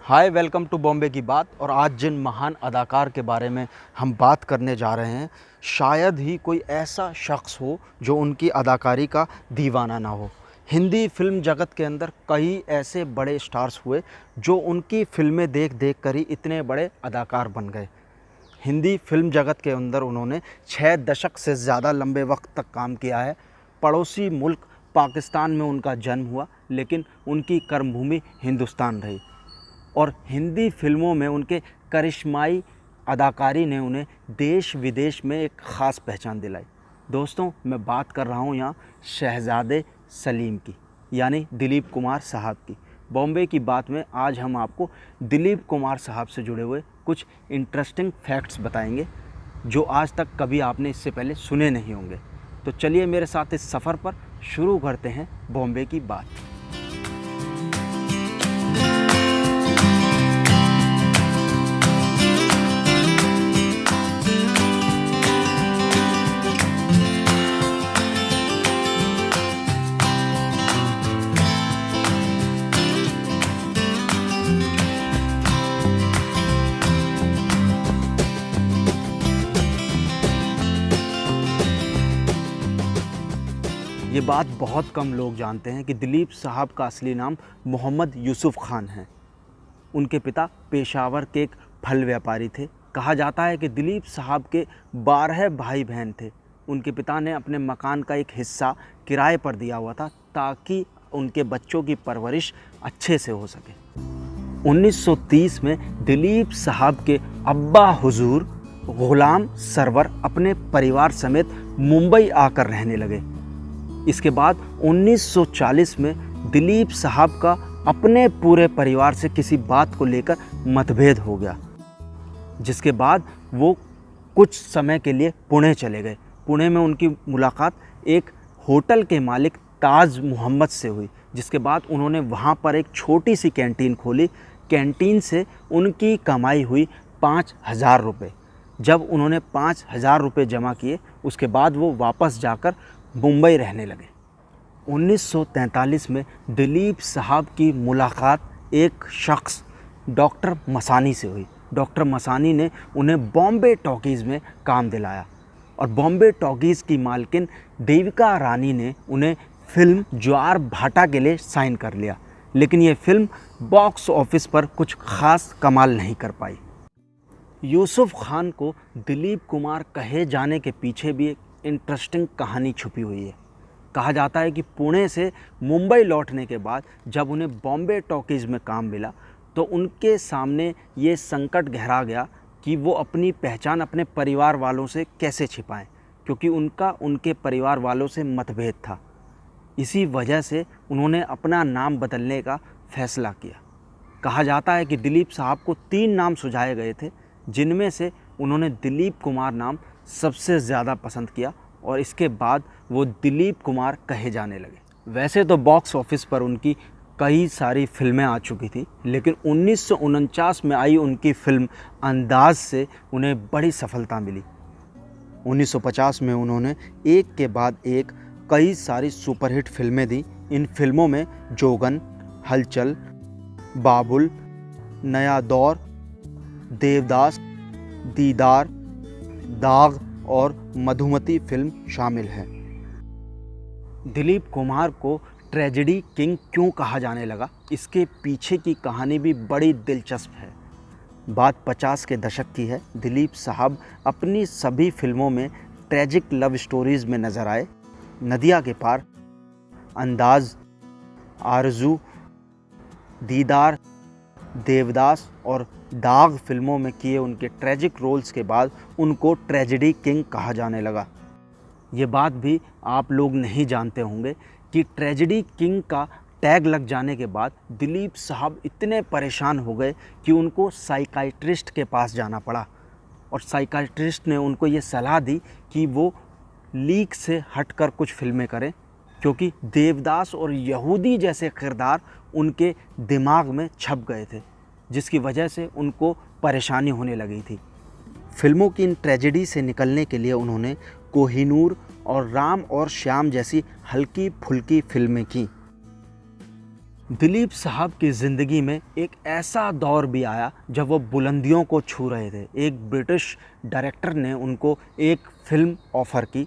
Hi welcome to Bombay की बात। और आज जिन महान अदाकार के बारे में हम बात करने जा रहे हैं, शायद ही कोई ऐसा शख्स हो जो उनकी अदाकारी का दीवाना ना हो। हिंदी फिल्म जगत के अंदर कई ऐसे बड़े स्टार्स हुए जो उनकी फिल्में देख देख कर ही इतने बड़े अदाकार बन गए। हिंदी फिल्म जगत के अंदर उन्होंने 6 दशक से ज़्यादा लंबे वक्त तक काम किया है। पड़ोसी मुल्क पाकिस्तान में उनका जन्म हुआ, लेकिन उनकी कर्मभूमि हिंदुस्तान रही और हिंदी फिल्मों में उनके करिश्माई अदाकारी ने उन्हें देश विदेश में एक ख़ास पहचान दिलाई। दोस्तों, मैं बात कर रहा हूँ यहाँ शहज़ादे सलीम की, यानी दिलीप कुमार साहब की। बॉम्बे की बात में आज हम आपको दिलीप कुमार साहब से जुड़े हुए कुछ इंटरेस्टिंग फैक्ट्स बताएंगे जो आज तक कभी आपने इससे पहले सुने नहीं होंगे। तो चलिए मेरे साथ इस सफ़र पर शुरू करते हैं बॉम्बे की बात। ये बात बहुत कम लोग जानते हैं कि दिलीप साहब का असली नाम मोहम्मद यूसुफ खान है। उनके पिता पेशावर के एक फल व्यापारी थे। कहा जाता है कि दिलीप साहब के 12 भाई बहन थे। उनके पिता ने अपने मकान का एक हिस्सा किराए पर दिया हुआ था ताकि उनके बच्चों की परवरिश अच्छे से हो सके। 1930 में दिलीप साहब के अब्बा हुजूर गुलाम सरवर अपने परिवार समेत मुंबई आकर रहने लगे। इसके बाद 1940 में दिलीप साहब का अपने पूरे परिवार से किसी बात को लेकर मतभेद हो गया, जिसके बाद वो कुछ समय के लिए पुणे चले गए। पुणे में उनकी मुलाकात एक होटल के मालिक ताज मोहम्मद से हुई, जिसके बाद उन्होंने वहाँ पर एक छोटी सी कैंटीन खोली। कैंटीन से उनकी कमाई हुई 5,000 रुपये। जब उन्होंने 5,000 रुपये जमा किए, उसके बाद वो वापस जाकर मुंबई रहने लगे। 1943 में दिलीप साहब की मुलाकात एक शख्स डॉक्टर मसानी से हुई। डॉक्टर मसानी ने उन्हें बॉम्बे टॉकीज़ में काम दिलाया और बॉम्बे टॉकीज़ की मालकिन देविका रानी ने उन्हें फिल्म ज्वार भाटा के लिए साइन कर लिया, लेकिन ये फिल्म बॉक्स ऑफिस पर कुछ ख़ास कमाल नहीं कर पाई। यूसुफ खान को दिलीप कुमार कहे जाने के पीछे भी एक इंटरेस्टिंग कहानी छुपी हुई है। कहा जाता है कि पुणे से मुंबई लौटने के बाद जब उन्हें बॉम्बे टॉकीज़ में काम मिला तो उनके सामने ये संकट गहरा गया कि वो अपनी पहचान अपने परिवार वालों से कैसे छिपाएं, क्योंकि उनके परिवार वालों से मतभेद था। इसी वजह से उन्होंने अपना नाम बदलने का फ़ैसला किया। कहा जाता है कि दिलीप साहब को 3 नाम सुझाए गए थे, जिनमें से उन्होंने दिलीप कुमार नाम सबसे ज़्यादा पसंद किया और इसके बाद वो दिलीप कुमार कहे जाने लगे। वैसे तो बॉक्स ऑफिस पर उनकी कई सारी फिल्में आ चुकी थी, लेकिन 1949 में आई उनकी फिल्म अंदाज से उन्हें बड़ी सफलता मिली। 1950 में उन्होंने एक के बाद एक कई सारी सुपरहिट फिल्में दी। इन फिल्मों में जोगन, हलचल, बाबुल, नया दौर, देवदास, दीदार, दाग और मधुमती फिल्म शामिल है। दिलीप कुमार को ट्रेजेडी किंग क्यों कहा जाने लगा, इसके पीछे की कहानी भी बड़ी दिलचस्प है। बात 50 के दशक की है। दिलीप साहब अपनी सभी फिल्मों में ट्रेजिक लव स्टोरीज़ में नज़र आए। नदिया के पार, अंदाज, आरजू, दीदार, देवदास और दाग फिल्मों में किए उनके ट्रेजिक रोल्स के बाद उनको ट्रेजेडी किंग कहा जाने लगा। ये बात भी आप लोग नहीं जानते होंगे कि ट्रेजेडी किंग का टैग लग जाने के बाद दिलीप साहब इतने परेशान हो गए कि उनको साइकाइट्रिस्ट के पास जाना पड़ा और साइकाइट्रिस्ट ने उनको ये सलाह दी कि वो लीक से हटकर कुछ फिल्में करें, क्योंकि देवदास और यहूदी जैसे किरदार उनके दिमाग में छप गए थे, जिसकी वजह से उनको परेशानी होने लगी थी। फिल्मों की इन ट्रेजेडी से निकलने के लिए उन्होंने कोहिनूर और राम और श्याम जैसी हल्की फुल्की फिल्में की। दिलीप साहब की ज़िंदगी में एक ऐसा दौर भी आया जब वो बुलंदियों को छू रहे थे। एक ब्रिटिश डायरेक्टर ने उनको एक फ़िल्म ऑफ़र की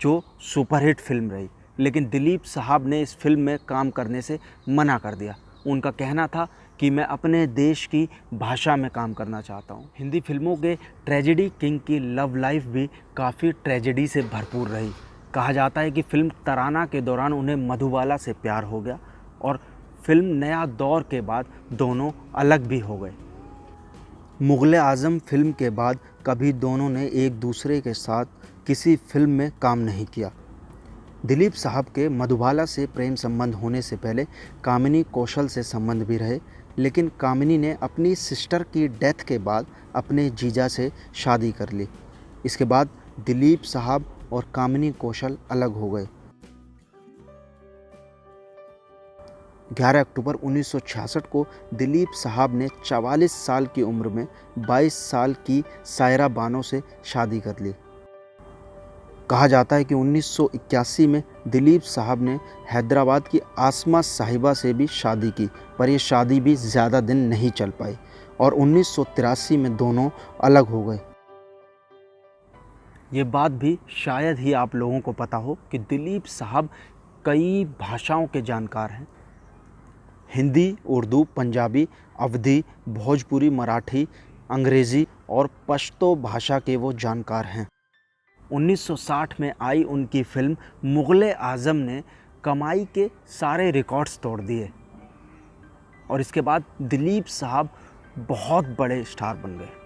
जो सुपरहिट फ़िल्म रही, लेकिन दिलीप साहब ने इस फ़िल्म में काम करने से मना कर दिया। उनका कहना था कि मैं अपने देश की भाषा में काम करना चाहता हूँ। हिंदी फिल्मों के ट्रेजेडी किंग की लव लाइफ भी काफ़ी ट्रेजेडी से भरपूर रही। कहा जाता है कि फ़िल्म तराना के दौरान उन्हें मधुबाला से प्यार हो गया और फिल्म नया दौर के बाद दोनों अलग भी हो गए। मुग़ल आज़म फिल्म के बाद कभी दोनों ने एक दूसरे के साथ किसी फिल्म में काम नहीं किया। दिलीप साहब के मधुबाला से प्रेम संबंध होने से पहले कामिनी कौशल से संबंध भी रहे, लेकिन कामिनी ने अपनी सिस्टर की डेथ के बाद अपने जीजा से शादी कर ली। इसके बाद दिलीप साहब और कामिनी कौशल अलग हो गए। 11 अक्टूबर 1966 को दिलीप साहब ने 44 साल की उम्र में 22 साल की सायरा बानो से शादी कर ली। कहा जाता है कि 1981 में दिलीप साहब ने हैदराबाद की आसमा साहिबा से भी शादी की, पर यह शादी भी ज़्यादा दिन नहीं चल पाई और 1983 में दोनों अलग हो गए। ये बात भी शायद ही आप लोगों को पता हो कि दिलीप साहब कई भाषाओं के जानकार हैं। हिंदी, उर्दू, पंजाबी, अवधी, भोजपुरी, मराठी, अंग्रेज़ी और पश्तो भाषा के वो जानकार हैं। 1960 में आई उनकी फिल्म मुग़ल आज़म ने कमाई के सारे रिकॉर्ड्स तोड़ दिए और इसके बाद दिलीप साहब बहुत बड़े स्टार बन गए।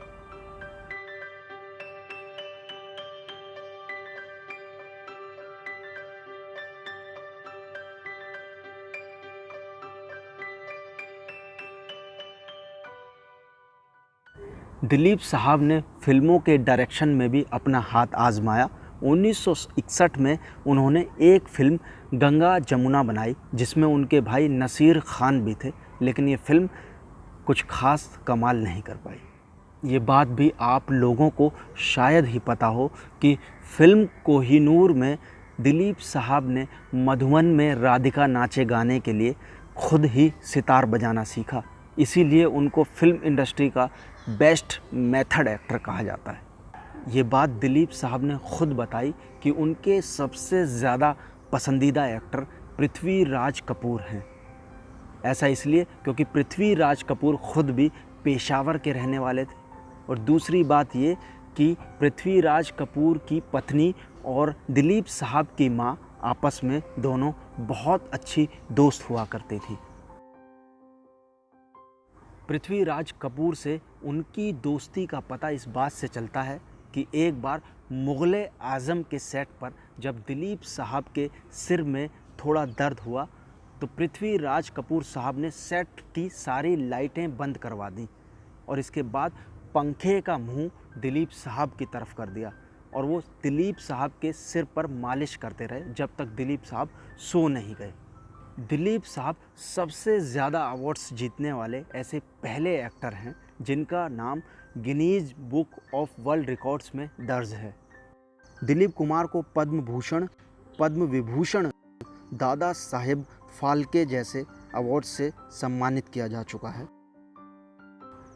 दिलीप साहब ने फिल्मों के डायरेक्शन में भी अपना हाथ आजमाया। 1961 में उन्होंने एक फिल्म गंगा जमुना बनाई जिसमें उनके भाई नसीर खान भी थे, लेकिन ये फिल्म कुछ खास कमाल नहीं कर पाई। ये बात भी आप लोगों को शायद ही पता हो कि फिल्म कोहिनूर में दिलीप साहब ने मधुबन में राधिका नाचे गाने के लिए खुद ही सितार बजाना सीखा, इसीलिए उनको फिल्म इंडस्ट्री का बेस्ट मेथड एक्टर कहा जाता है। ये बात दिलीप साहब ने खुद बताई कि उनके सबसे ज़्यादा पसंदीदा एक्टर पृथ्वीराज कपूर हैं। ऐसा इसलिए क्योंकि पृथ्वीराज कपूर खुद भी पेशावर के रहने वाले थे, और दूसरी बात ये कि पृथ्वीराज कपूर की पत्नी और दिलीप साहब की माँ आपस में दोनों बहुत अच्छी दोस्त हुआ करती थी। पृथ्वीराज कपूर से उनकी दोस्ती का पता इस बात से चलता है कि एक बार मुग़ल आज़म के सेट पर जब दिलीप साहब के सिर में थोड़ा दर्द हुआ तो पृथ्वीराज कपूर साहब ने सेट की सारी लाइटें बंद करवा दी और इसके बाद पंखे का मुंह दिलीप साहब की तरफ कर दिया और वो दिलीप साहब के सिर पर मालिश करते रहे जब तक दिलीप साहब सो नहीं गए। दिलीप साहब सबसे ज़्यादा अवार्ड्स जीतने वाले ऐसे पहले एक्टर हैं जिनका नाम Guinness book of world records में दर्ज है। दिलीप कुमार को पद्म भूषण, पद्म विभूषण, दादा साहेब फाल्के जैसे अवार्ड से सम्मानित किया जा चुका है।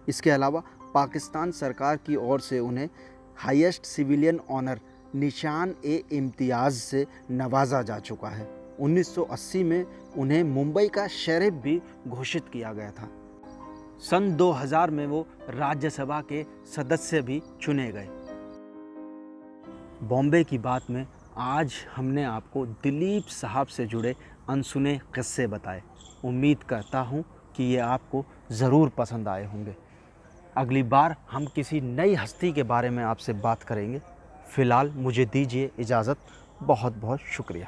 इसके अलावा पाकिस्तान सरकार की ओर से उन्हें हाईएस्ट सिविलियन ऑनर निशान ए इम्तियाज़ से नवाजा जा चुका है। 1980 में उन्हें मुंबई का शेरिफ भी घोषित किया गया था। सन 2000 में वो राज्यसभा के सदस्य भी चुने गए। बॉम्बे की बात में आज हमने आपको दिलीप साहब से जुड़े अनसुने किस्से बताए। उम्मीद करता हूँ कि ये आपको ज़रूर पसंद आए होंगे। अगली बार हम किसी नई हस्ती के बारे में आपसे बात करेंगे। फ़िलहाल मुझे दीजिए इजाज़त। बहुत बहुत शुक्रिया।